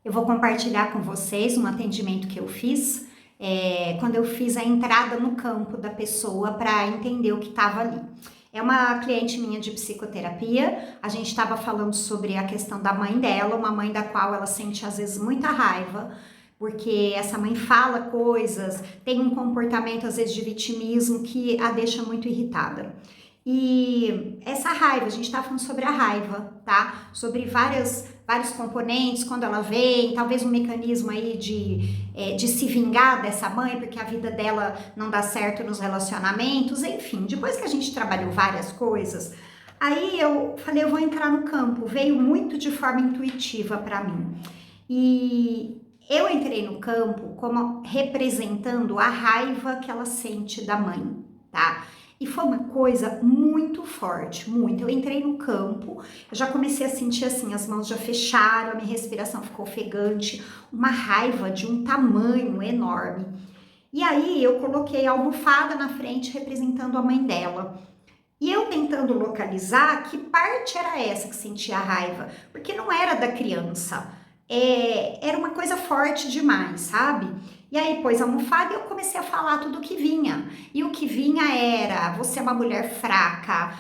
Eu vou compartilhar com vocês um atendimento que eu fiz, quando eu fiz a entrada no campo da pessoa para entender o que estava ali. É uma cliente minha de psicoterapia, a gente estava falando sobre a questão da mãe dela, uma mãe da qual ela sente às vezes muita raiva, porque essa mãe fala coisas, tem um comportamento às vezes de vitimismo que a deixa muito irritada. E essa raiva, a gente está falando sobre a raiva, tá? Sobre vários componentes, quando ela vem, talvez um mecanismo aí de se vingar dessa mãe, porque a vida dela não dá certo nos relacionamentos, enfim. Depois que a gente trabalhou várias coisas, aí eu falei, eu vou entrar no campo, veio muito de forma intuitiva para mim. E eu entrei no campo como representando a raiva que ela sente da mãe, tá? E foi uma coisa muito forte, muito. Eu entrei no campo, eu já comecei a sentir assim, as mãos já fecharam, a minha respiração ficou ofegante, uma raiva de um tamanho enorme. E aí eu coloquei a almofada na frente representando a mãe dela. E eu tentando localizar que parte era essa que sentia a raiva, porque não era da criança. Era uma coisa forte demais, sabe? E aí pôs a almofada e eu comecei a falar tudo o que vinha. E o que vinha era, você é uma mulher fraca,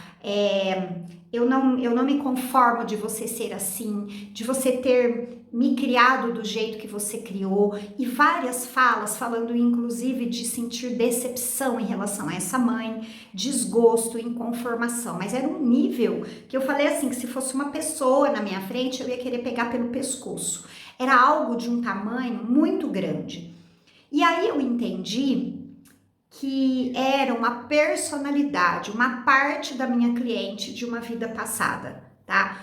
eu não me conformo de você ser assim, de você ter me criado do jeito que você criou. E várias falas falando inclusive de sentir decepção em relação a essa mãe, desgosto, inconformação. Mas era um nível que eu falei assim, que se fosse uma pessoa na minha frente, eu ia querer pegar pelo pescoço. Era algo de um tamanho muito grande. E aí eu entendi que era uma personalidade, uma parte da minha cliente de uma vida passada, tá?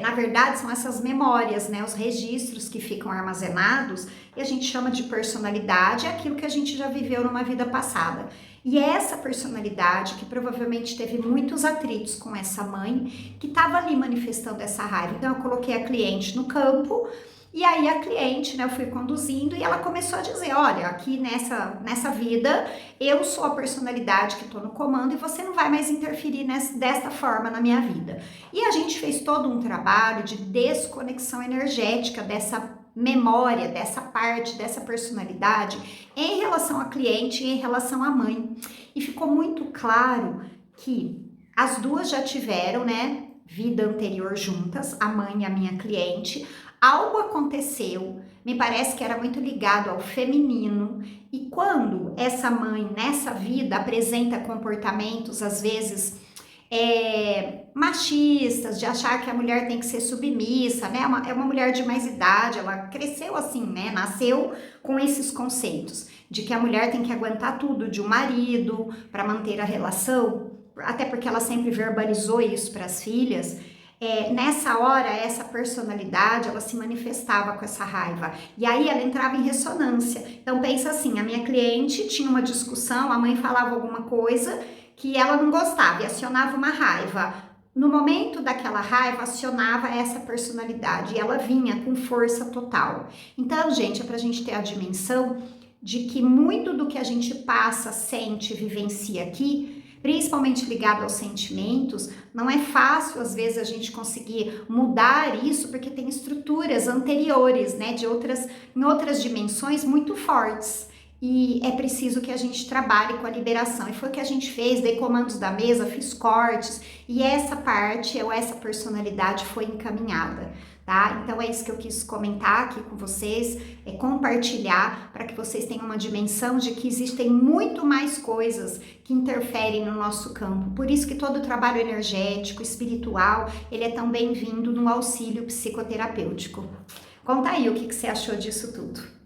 Na verdade, são essas memórias, né? Os registros que ficam armazenados e a gente chama de personalidade, é aquilo que a gente já viveu numa vida passada. E é essa personalidade que provavelmente teve muitos atritos com essa mãe que estava ali manifestando essa raiva. Então eu coloquei a cliente no campo. E aí a cliente, né, eu fui conduzindo e ela começou a dizer, olha, aqui nessa vida, eu sou a personalidade que estou no comando e você não vai mais interferir desta forma na minha vida. E a gente fez todo um trabalho de desconexão energética dessa memória, dessa parte, dessa personalidade em relação à cliente e em relação à mãe. E ficou muito claro que as duas já tiveram, né, vida anterior juntas, a mãe e a minha cliente. Algo aconteceu, me parece que era muito ligado ao feminino, e quando essa mãe nessa vida apresenta comportamentos às vezes machistas, de achar que a mulher tem que ser submissa, né? É uma mulher de mais idade, ela cresceu assim, né? Nasceu com esses conceitos de que a mulher tem que aguentar tudo de um marido para manter a relação, até porque ela sempre verbalizou isso para as filhas. Nessa hora, essa personalidade, ela se manifestava com essa raiva. E aí ela entrava em ressonância. Então pensa assim, a minha cliente tinha uma discussão, a mãe falava alguma coisa que ela não gostava e acionava uma raiva. No momento daquela raiva, acionava essa personalidade e ela vinha com força total. Então, gente, é pra gente ter a dimensão de que muito do que a gente passa, sente, vivencia aqui, principalmente ligado aos sentimentos, não é fácil às vezes a gente conseguir mudar isso, porque tem estruturas anteriores, né, em outras dimensões muito fortes. E é preciso que a gente trabalhe com a liberação. E foi o que a gente fez, dei comandos da mesa, fiz cortes, e essa parte, ou essa personalidade foi encaminhada, tá? Então é isso que eu quis comentar aqui com vocês, compartilhar para que vocês tenham uma dimensão de que existem muito mais coisas que interferem no nosso campo. Por isso que todo o trabalho energético, espiritual, ele é tão bem-vindo no auxílio psicoterapêutico. Conta aí o que você achou disso tudo.